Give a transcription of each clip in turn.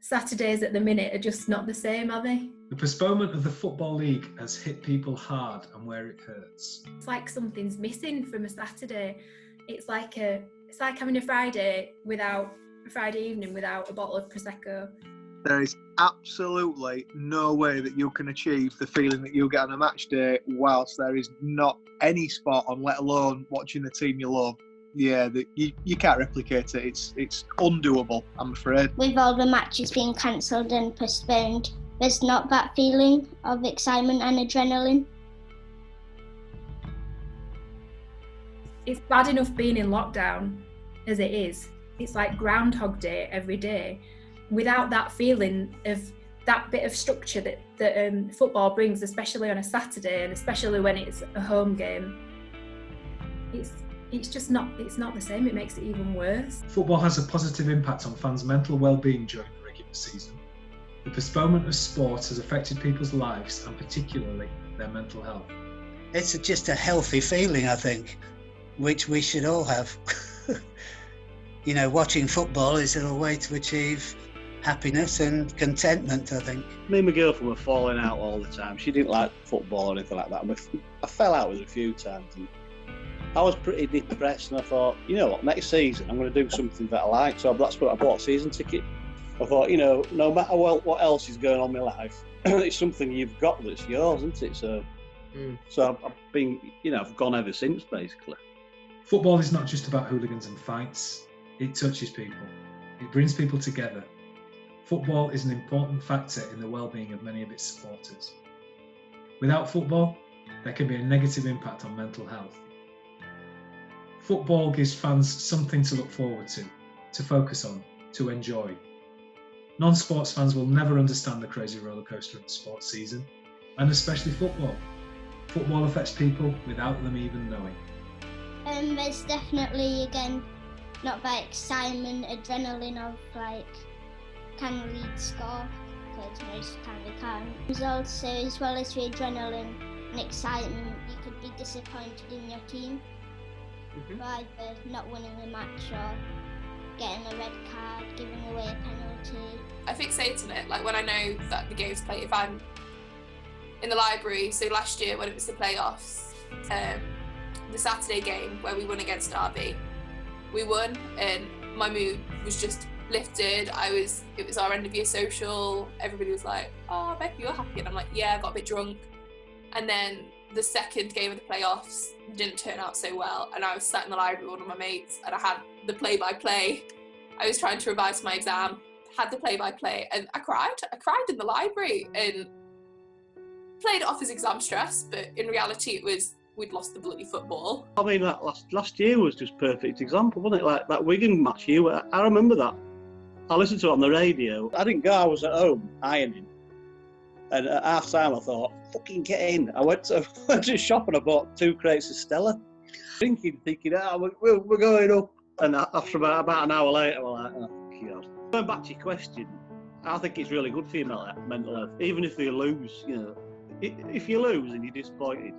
Saturdays at the minute are just not the same, are they? The postponement of the Football League has hit people hard and where it hurts. It's like something's missing from a Saturday. It's like having a Friday evening without a bottle of Prosecco. There is absolutely no way that you can achieve the feeling that you get on a match day whilst there is not any sport on, let alone watching the team you love. Yeah, you can't replicate it. It's undoable, I'm afraid. With all the matches being cancelled and postponed, there's not that feeling of excitement and adrenaline. It's bad enough being in lockdown as it is. It's like Groundhog Day every day. Without that feeling of that bit of structure that football brings, especially on a Saturday and especially when it's a home game, it's not the same. It makes it even worse. Football has a positive impact on fans' mental well-being during the regular season. The postponement of sport has affected people's lives and particularly their mental health. It's just a healthy feeling, I think, which we should all have. You know, watching football is a way to achieve happiness and contentment, I think. Me and my girlfriend were falling out all the time. She didn't like football or anything like that. I fell out with her a few times. And I was pretty depressed and I thought, you know what, next season I'm going to do something that I like. So that's what I bought a season ticket. I thought, you know, no matter what else is going on in my life, it's something you've got that's yours, isn't it? So I've been, you know, I've gone ever since, basically. Football is not just about hooligans and fights. It touches people. It brings people together. Football is an important factor in the well-being of many of its supporters. Without football, there can be a negative impact on mental health. Football gives fans something to look forward to focus on, to enjoy. Non-sports fans will never understand the crazy roller coaster of the sports season, and especially football. Football affects people without them even knowing. There's definitely, again, not that excitement, adrenaline of like, can Leeds score? Because most time they can't. There's also, as well as the adrenaline and excitement, you could be disappointed in your team by either not winning the match or getting a red card, giving away a penalty. I fixate on it, like when I know that the game's played, if I'm in the library, so last year when it was the playoffs, the Saturday game where we won against Derby, we won and my mood was just lifted. It was our end of year social, everybody was like, oh Becky, you're happy, and I'm like, yeah, I got a bit drunk. And then the second game of the playoffs didn't turn out so well, and I was sat in the library with one of my mates and I had the play-by-play. I was trying to revise my exam, had the play-by-play, and I cried in the library and played it off as exam stress, but in reality it was we'd lost the bloody football. I mean, that last year was just perfect example, wasn't it? Like that Wigan match here, I remember that. I listened to it on the radio. I didn't go, I was at home ironing. And at half time I thought, fucking get in. I went to the shop and I bought 2 crates of Stella. Thinking, we're going up. And after about an hour later, we're like, oh, God. Going back to your question, I think it's really good for your mental health. Even if you lose, you know, if you lose and you're disappointed,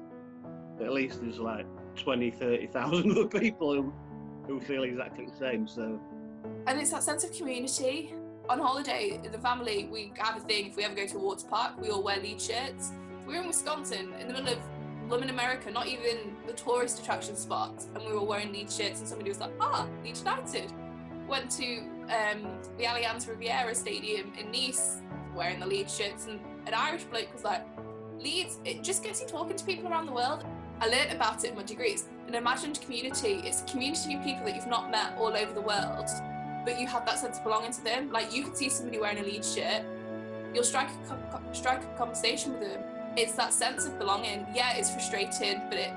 at least there's like 20, 30,000 other people who feel exactly the same. So, and it's that sense of community. On holiday, the family, we have a thing, if we ever go to a water park, we all wear Leeds shirts. We were in Wisconsin, in the middle of London, America, not even the tourist attraction spots, and we were all wearing Leeds shirts, and somebody was like, Leeds United. Went to the Allianz Riviera Stadium in Nice, wearing the Leeds shirts, and an Irish bloke was like, Leeds, it just gets you talking to people around the world. I learnt about it in my degrees. An imagined community, it's a community of people that you've not met all over the world, but you have that sense of belonging to them. Like, you could see somebody wearing a Leeds shirt, you'll strike a conversation with them. It's that sense of belonging. Yeah, it's frustrating, but it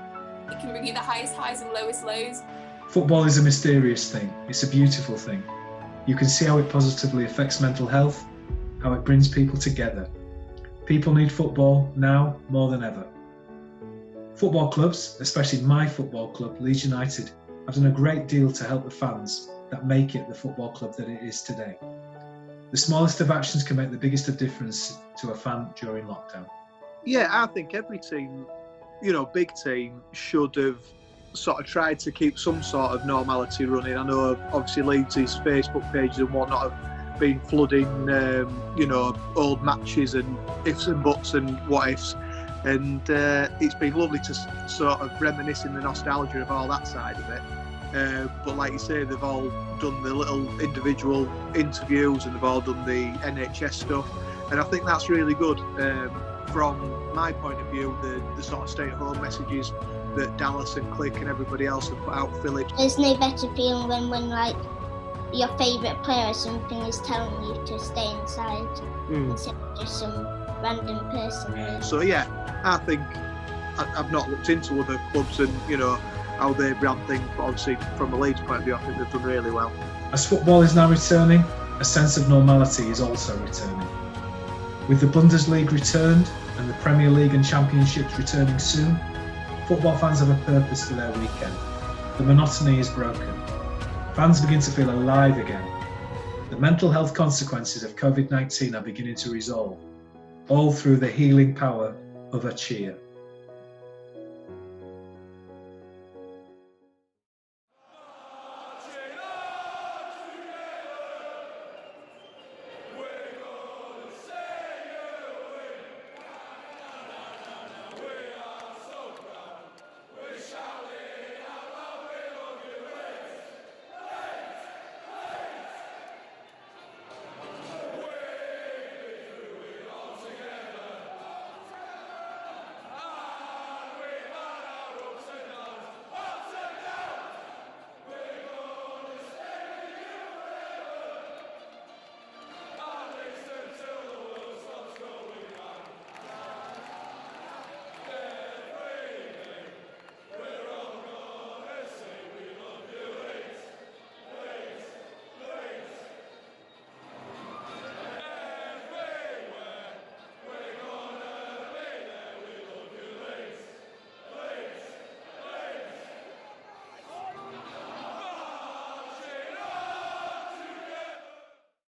can bring you the highest highs and lowest lows. Football is a mysterious thing. It's a beautiful thing. You can see how it positively affects mental health, how it brings people together. People need football now more than ever. Football clubs, especially my football club, Leeds United, have done a great deal to help the fans that make it the football club that it is today. The smallest of actions can make the biggest of difference to a fan during lockdown. Yeah, I think every team, you know, big team, should have sort of tried to keep some sort of normality running. I know obviously Leeds' Facebook pages and whatnot have been flooding, old matches and ifs and buts and what ifs. And it's been lovely to sort of reminisce in the nostalgia of all that side of it. But like you say, they've all done the little individual interviews and they've all done the NHS stuff. And I think that's really good. From my point of view, the sort of stay-at-home messages that Dallas and Click and everybody else have put out, Phillips. There's no better feeling when like your favourite player or something is telling you to stay inside instead of just some random person. So yeah, I think I've not looked into other clubs and how they brand things, but obviously from a Leeds point of view, I think they've done really well. As football is now returning, a sense of normality is also returning. With the Bundesliga returned and the Premier League and Championships returning soon, football fans have a purpose to their weekend. The monotony is broken. Fans begin to feel alive again. The mental health consequences of COVID-19 are beginning to resolve, all through the healing power of a cheer.